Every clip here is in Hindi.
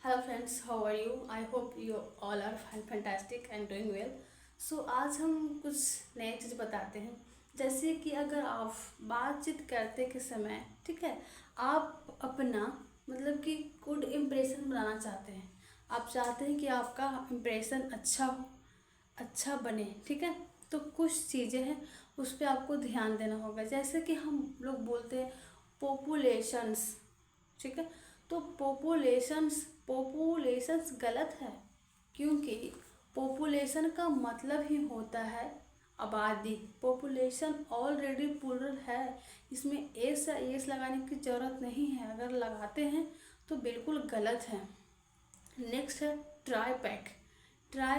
Hello friends, how are you? I hope you all are fantastic and doing well. So आज हम कुछ नए चीज़ बताते हैं। जैसे कि अगर आप बातचीत करते के समय, ठीक है, आप अपना मतलब कि गुड इम्प्रेशन बनाना चाहते हैं। आप चाहते हैं कि आपका इम्प्रेशन अच्छा हो, अच्छा बने, ठीक है। तो कुछ चीज़ें हैं उस पर आपको ध्यान देना होगा। जैसे कि हम लोग बोलते हैं पॉपुलेशंस, ठीक है। तो पॉपुलेशंस गलत है, क्योंकि पॉपुलेशन का मतलब ही होता है आबादी। पॉपुलेशन ऑलरेडी प्लूरल है, इसमें एस या एस लगाने की ज़रूरत नहीं है। अगर लगाते हैं तो बिल्कुल गलत है। नेक्स्ट है ट्राई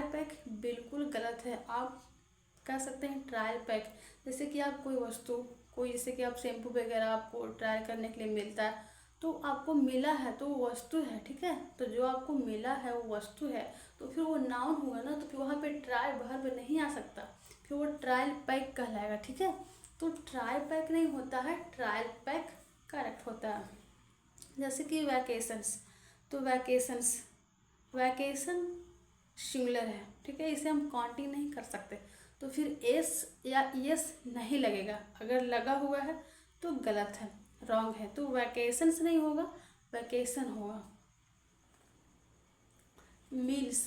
पैक बिल्कुल गलत है। आप कह सकते हैं ट्रायल पैक। जैसे कि आप कोई वस्तु, कोई जैसे कि आप शैम्पू वगैरह आपको ट्रायल करने के लिए मिलता है, तो आपको मिला है तो वो वस्तु है, ठीक है। तो जो आपको मिला है वो वस्तु है, तो फिर वो नाउन हुआ ना, तो फिर वहाँ पे ट्राई वर्ब नहीं आ सकता, फिर वो ट्रायल पैक कहलाएगा, ठीक है। तो ट्राई पैक नहीं होता है, ट्रायल पैक करेक्ट होता है। जैसे कि वैकेशंस, तो वैकेशन सिंगुलर है, ठीक है, इसे हम काउंटिंग नहीं कर सकते, तो फिर एस या यस नहीं लगेगा। अगर लगा हुआ है तो गलत है, रॉन्ग है। तो वैकेशंस नहीं होगा, वैकेशन होगा। मील्स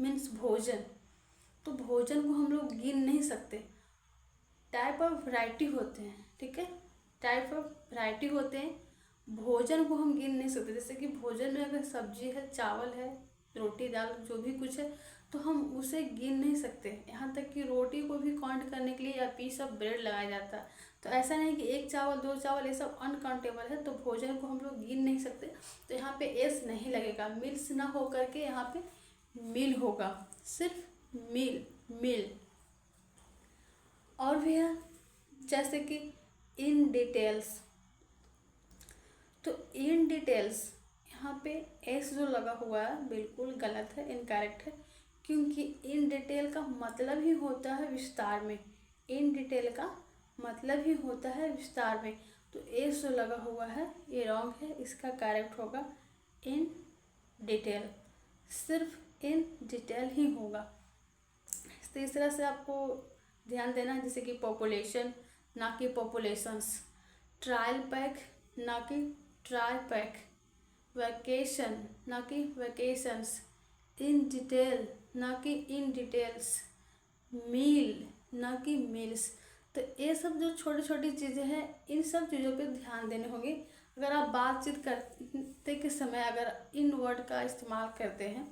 मीन्स भोजन, तो भोजन को हम लोग गिन नहीं सकते। टाइप ऑफ वैरायटी होते हैं, ठीक है, टाइप ऑफ वैरायटी होते हैं। भोजन को हम गिन नहीं सकते। जैसे कि भोजन में अगर सब्जी है, चावल है, रोटी दाल जो भी कुछ है, तो हम उसे गिन नहीं सकते। यहाँ तक कि रोटी को भी काउंट करने के लिए या पीस ऑफ ब्रेड लगाया जाता है। तो ऐसा नहीं कि एक चावल दो चावल ये सब अनकाउंटेबल है, तो भोजन को हम लोग गिन नहीं सकते। तो यहाँ पे एस नहीं लगेगा, मिल्स ना हो करके यहाँ पे मिल होगा, सिर्फ मिल। और भी है जैसे कि इन डिटेल्स, तो इन डिटेल्स यहाँ पे एस जो लगा हुआ है बिल्कुल गलत है, इनकरेक्ट है। क्योंकि इन डिटेल का मतलब ही होता है विस्तार में, इन डिटेल का मतलब ही होता है विस्तार में। तो एस जो लगा हुआ है ये रॉन्ग है, इसका करेक्ट होगा इन डिटेल, सिर्फ इन डिटेल ही होगा। तो इस तरह से आपको ध्यान देना है। जैसे कि पॉपुलेशन ना कि पॉपुलेशंस, ट्रायल पैक ना कि ट्राई पैक, वैकेशन ना कि वैकेशंस, इन डिटेल ना कि इन डिटेल्स, मील ना कि मील्स। तो ये सब जो छोटी छोटी चीज़ें हैं, इन सब चीज़ों पे ध्यान देने होंगे। अगर आप बातचीत करते के समय अगर इन वर्ड का इस्तेमाल करते हैं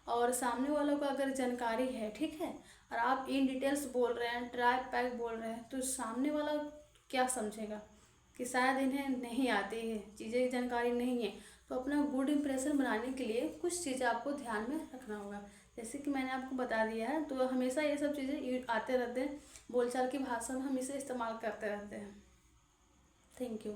और सामने वालों को अगर जानकारी है, ठीक है, और आप इन डिटेल्स बोल रहे हैं, ट्राई पैक बोल रहे हैं, तो सामने वाला क्या समझेगा कि शायद इन्हें नहीं आती है चीज़ें, जानकारी नहीं है। तो अपना गुड इंप्रेशन बनाने के लिए कुछ चीज़ें आपको ध्यान में रखना होगा। जैसे कि मैंने आपको बता दिया है, तो हमेशा ये सब चीज़ें आते रहते हैं, बोलचाल की भाषा में हम इसे इस्तेमाल करते रहते हैं। Thank you.